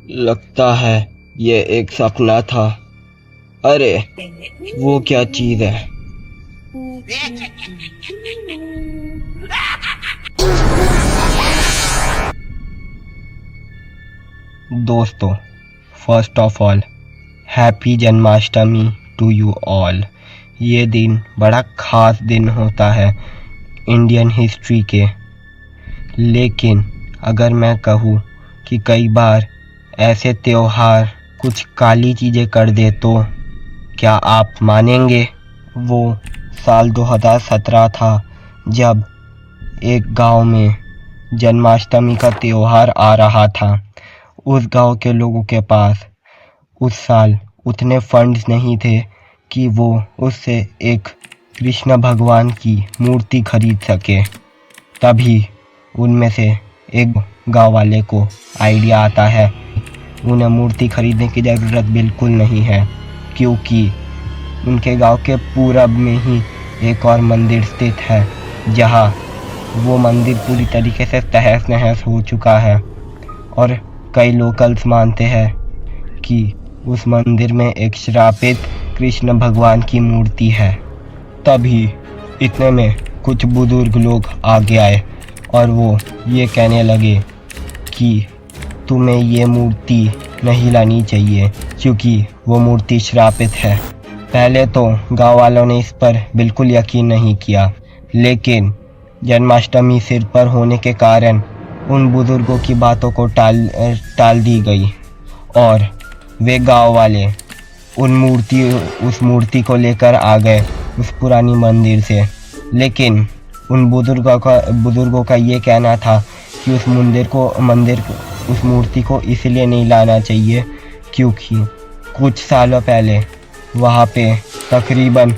लगता है ये एक सपना था। अरे वो क्या चीज है? दोस्तों, first of all happy Janmashtami to you all. ये दिन बड़ा ख़ास दिन होता है इंडियन हिस्ट्री के। लेकिन अगर मैं कहूँ कि कई बार ऐसे त्योहार कुछ काली चीज़ें कर दे तो क्या आप मानेंगे? वो साल 2017 था जब एक गांव में जन्माष्टमी का त्योहार आ रहा था। उस गांव के लोगों के पास उस साल उतने फंड्स नहीं थे कि वो उससे एक कृष्ण भगवान की मूर्ति खरीद सके। तभी उनमें से एक गांव वाले को आइडिया आता है उन्हें मूर्ति खरीदने की ज़रूरत बिल्कुल नहीं है, क्योंकि उनके गांव के पूरब में ही एक और मंदिर स्थित है जहां वो मंदिर पूरी तरीके से तहस नहस हो चुका है और कई लोकल्स मानते हैं कि उस मंदिर में एक श्रापित कृष्ण भगवान की मूर्ति है। तभी इतने में कुछ बुजुर्ग लोग आगे आए और वो ये कहने लगे कि तुम्हें ये मूर्ति नहीं लानी चाहिए क्योंकि वो मूर्ति श्रापित है। पहले तो गांव वालों ने इस पर बिल्कुल यकीन नहीं किया, लेकिन जन्माष्टमी सिर पर होने के कारण उन बुजुर्गों की बातों को टाल दी गई और वे गांव वाले उस मूर्ति को लेकर आ गए उस पुरानी मंदिर से। लेकिन उन बुजुर्गों का ये कहना था कि उस मूर्ति को इसलिए नहीं लाना चाहिए क्योंकि कुछ सालों पहले वहाँ पे तकरीबन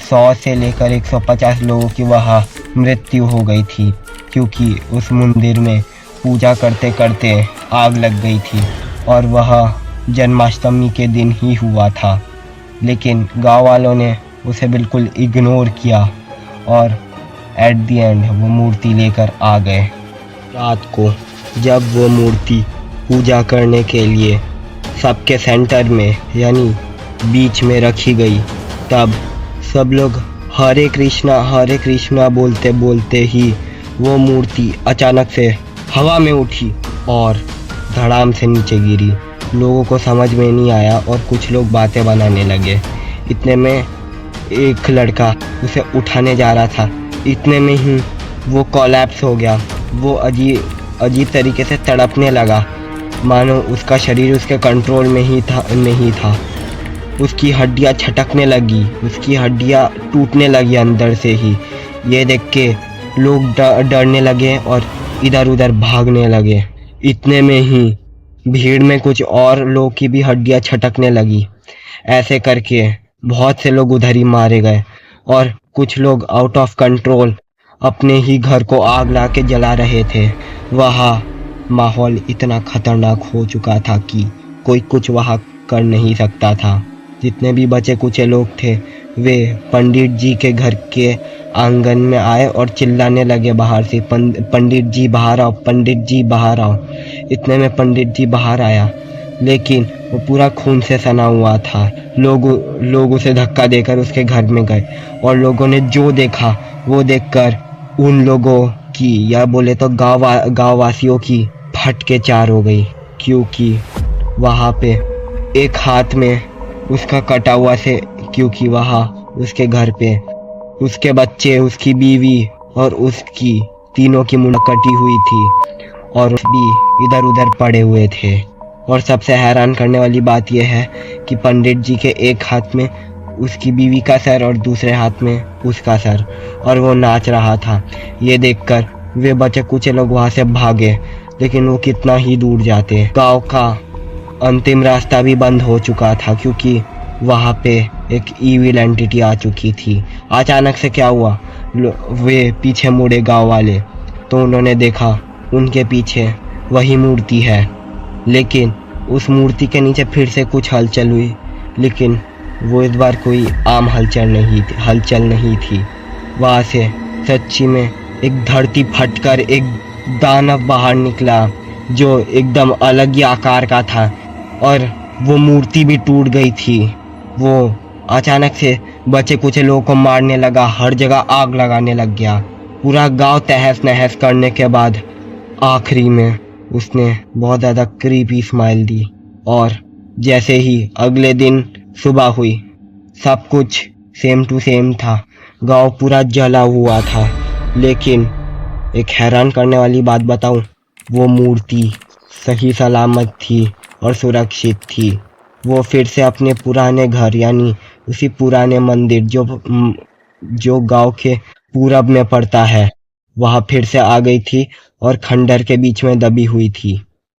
100 से लेकर 150 लोगों की वहाँ मृत्यु हो गई थी, क्योंकि उस मंदिर में पूजा करते करते आग लग गई थी और वह जन्माष्टमी के दिन ही हुआ था। लेकिन गांव वालों ने उसे बिल्कुल इग्नोर किया और एट द एंड वो मूर्ति लेकर आ गए। रात को जब वो मूर्ति पूजा करने के लिए सबके सेंटर में यानी बीच में रखी गई, तब सब लोग हरे कृष्णा बोलते बोलते ही वो मूर्ति अचानक से हवा में उठी और धड़ाम से नीचे गिरी। लोगों को समझ में नहीं आया और कुछ लोग बातें बनाने लगे। इतने में एक लड़का उसे उठाने जा रहा था, इतने में ही वो कोलैप्स हो गया। वो अजीब तरीके से तड़पने लगा, मानो उसका शरीर उसके कंट्रोल में ही नहीं था। उसकी हड्डियां छटकने लगी, उसकी हड्डियां टूटने लगी अंदर से ही। ये देख के लोग डरने लगे और इधर उधर भागने लगे। इतने में ही भीड़ में कुछ और लोग की भी हड्डियां छटकने लगी। ऐसे करके बहुत से लोग उधर ही मारे गए और कुछ लोग आउट ऑफ कंट्रोल अपने ही घर को आग ला के जला रहे थे। वहाँ माहौल इतना खतरनाक हो चुका था कि कोई कुछ वहाँ कर नहीं सकता था। जितने भी बचे कुचे लोग थे वे पंडित जी के घर के आंगन में आए और चिल्लाने लगे बाहर से, पंडित जी बाहर आओ, पंडित जी बाहर आओ। इतने में पंडित जी बाहर आया, लेकिन वो पूरा खून से सना हुआ था। लोग उसे धक्का देकर उसके घर में गए और लोगों ने जो देखा वो देखकर उन लोगों की या बोले तो गाँव वासियों की फट के चार हो गई, क्योंकि वहाँ पे एक हाथ में उसका कटा हुआ से, क्योंकि वहाँ उसके घर पे उसके बच्चे, उसकी बीवी और उसकी तीनों की मुंड कटी हुई थी और भी इधर उधर पड़े हुए थे। और सबसे हैरान करने वाली बात यह है कि पंडित जी के एक हाथ में उसकी बीवी का सर और दूसरे हाथ में उसका सर, और वो नाच रहा था। ये देखकर वे बचे कुछ लोग वहाँ से भागे, लेकिन वो कितना ही दूर जाते। गांव का अंतिम रास्ता भी बंद हो चुका था क्योंकि वहाँ पे एक ईविल एंटिटी आ चुकी थी। अचानक से क्या हुआ, वे पीछे मुड़े गांव वाले, तो उन्होंने देखा उनके पीछे वही मूर्ति है, लेकिन उस मूर्ति के नीचे फिर से कुछ हलचल हुई, लेकिन वो इस बार कोई आम हलचल नहीं थी। वहाँ से सच्ची में एक धरती फटकर एक दानव बाहर निकला। जो एकदम अलग ही आकार का था, और वो मूर्ति भी टूट गई थी। वो अचानक से बचे कुछ लोगों को मारने लगा, हर जगह आग लगाने लग गया। पूरा गांव तहस नहस करने के बाद आखिरी में उसने बहुत ज़्यादा क्रीपी स्माइल दी। और जैसे ही अगले दिन सुबह हुई, सब कुछ सेम टू सेम था। गांव पूरा जला हुआ था, लेकिन एक हैरान करने वाली बात बताऊं, वो मूर्ति सही सलामत थी और सुरक्षित थी। वो फिर से अपने पुराने घर, यानी उसी पुराने मंदिर जो गांव के पूरब में पड़ता है, वहां फिर से आ गई थी और खंडर के बीच में दबी हुई थी।